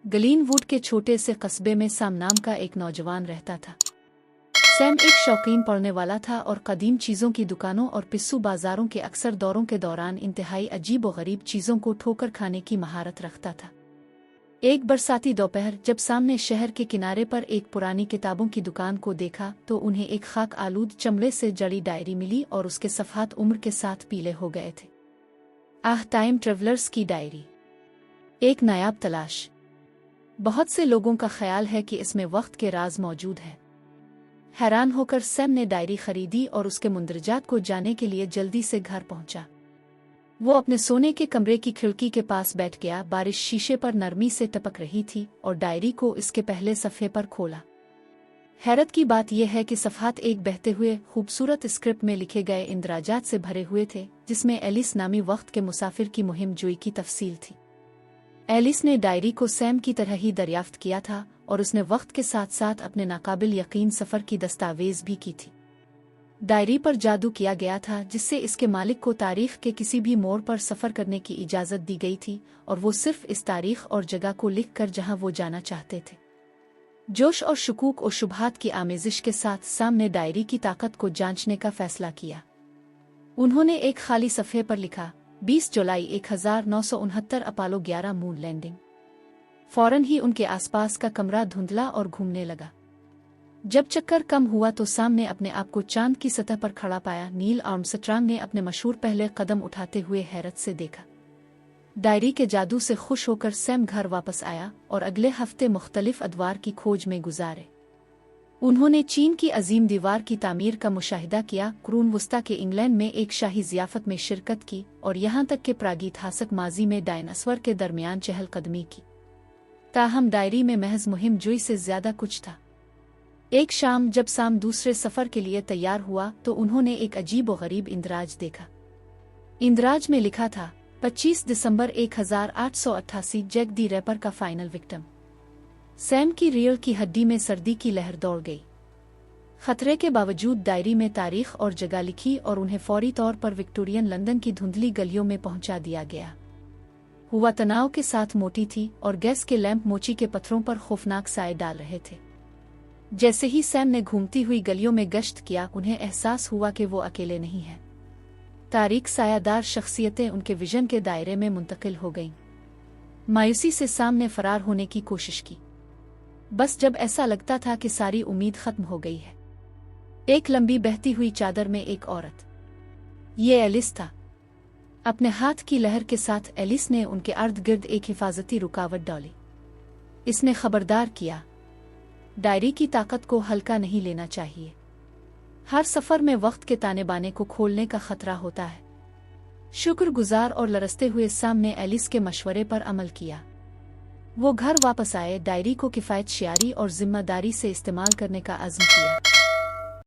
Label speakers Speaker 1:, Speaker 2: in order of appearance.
Speaker 1: ग्लीनवुड के छोटे से कस्बे में सैम नाम का एक नौजवान रहता था। सैम एक शौकीन पढ़ने वाला था और कदीम चीज़ों की दुकानों और पिस्सू बाजारों के अक्सर दौरों के दौरान इंतहाई अजीब व गरीब चीज़ों को ठोकर खाने की महारत रखता था। एक बरसाती दोपहर जब सैम ने शहर के किनारे पर एक पुरानी किताबों की दुकान को देखा तो उन्हें एक खाक आलूद चमड़े से जड़ी डायरी मिली और उसके सफ़हात उम्र के साथ पीले हो गए थे। टाइम ट्रेवलर्स की डायरी, एक नायाब तलाश। बहुत से लोगों का ख्याल है कि इसमें वक्त के राज मौजूद हैं। हैरान होकर सैम ने डायरी खरीदी और उसके मुंदरजात को जाने के लिए जल्दी से घर पहुंचा। वो अपने सोने के कमरे की खिड़की के पास बैठ गया। बारिश शीशे पर नरमी से टपक रही थी और डायरी को इसके पहले सफ़े पर खोला। हैरत की बात यह है कि सफ़हात एक बहते हुए खूबसूरत स्क्रिप्ट में लिखे गए इंदराजात से भरे हुए थे, जिसमें एलिस नामी वक्त के मुसाफिर की मुहिम जोई की तफसील थी। एलिस ने डायरी को सैम की तरह ही दरियाफ्त किया था और उसने वक्त के साथ साथ अपने नाकाबिल यकीन सफ़र की दस्तावेज़ भी की थी। डायरी पर जादू किया गया था जिससे इसके मालिक को तारीख के किसी भी मोड़ पर सफ़र करने की इजाज़त दी गई थी और वो सिर्फ इस तारीख और जगह को लिख कर जहाँ वो जाना चाहते थे। जोश और शुकूक और शुबहात की आमेजिश के साथ सैम ने डायरी की ताकत को जांचने का फैसला किया। उन्होंने एक खाली सफ़े पर लिखा, 20 जुलाई 1969 अपोलो 11 मून लैंडिंग। फौरन ही उनके आसपास का कमरा धुंधला और घूमने लगा। जब चक्कर कम हुआ तो सैम ने अपने आप को चांद की सतह पर खड़ा पाया। नील आर्मस्ट्रांग ने अपने मशहूर पहले कदम उठाते हुए हैरत से देखा। डायरी के जादू से खुश होकर सैम घर वापस आया और अगले हफ्ते मुख्तलिफ अदवार की खोज में गुजारे। उन्होंने चीन की अजीम दीवार की तामीर का मुशाहिदा किया, कुरून वस्ता के इंग्लैंड में एक शाही ज़ियाफ़त में शिरकत की और यहाँ तक कि प्रागैतिहासिक माजी में डायनासोर के दरमियान चहलकदमी की। ताहम डायरी में महज मुहिम जोई से ज़्यादा कुछ था। एक शाम जब सैम दूसरे सफ़र के लिए तैयार हुआ तो उन्होंने एक अजीब व गरीब इंदराज देखा। इंदराज में लिखा था, 25 दिसंबर 1888 जैक दी रैपर का फाइनल विक्टिम। सैम की रीढ़ की हड्डी में सर्दी की लहर दौड़ गई। खतरे के बावजूद डायरी में तारीख और जगह लिखी और उन्हें फौरी तौर पर विक्टोरियन लंदन की धुंधली गलियों में पहुंचा दिया गया। हुआ तनाव के साथ मोटी थी और गैस के लैंप मोची के पत्थरों पर खौफनाक साए डाल रहे थे। जैसे ही सैम ने घूमती हुई गलियों में गश्त किया, उन्हें एहसास हुआ कि वो अकेले नहीं हैं। तारीख सायादार शख्सियतें उनके विजन के दायरे में मुंतकिल हो गईं। मायूसी से सैम ने फरार होने की कोशिश की। बस जब ऐसा लगता था कि सारी उम्मीद खत्म हो गई है, एक लंबी बहती हुई चादर में एक औरत, ये एलिस था। अपने हाथ की लहर के साथ एलिस ने उनके अर्द गिर्द एक हिफाजती रुकावट डाली। इसने खबरदार किया, डायरी की ताकत को हल्का नहीं लेना चाहिए। हर सफ़र में वक्त के ताने बाने को खोलने का खतरा होता है। शुक्रगुजार और लरसते हुए सैम ने एलिस के मशवरे पर अमल किया। वो घर वापस आए, डायरी को किफ़ायत शियारी और जिम्मेदारी से इस्तेमाल करने का अज़्म किया।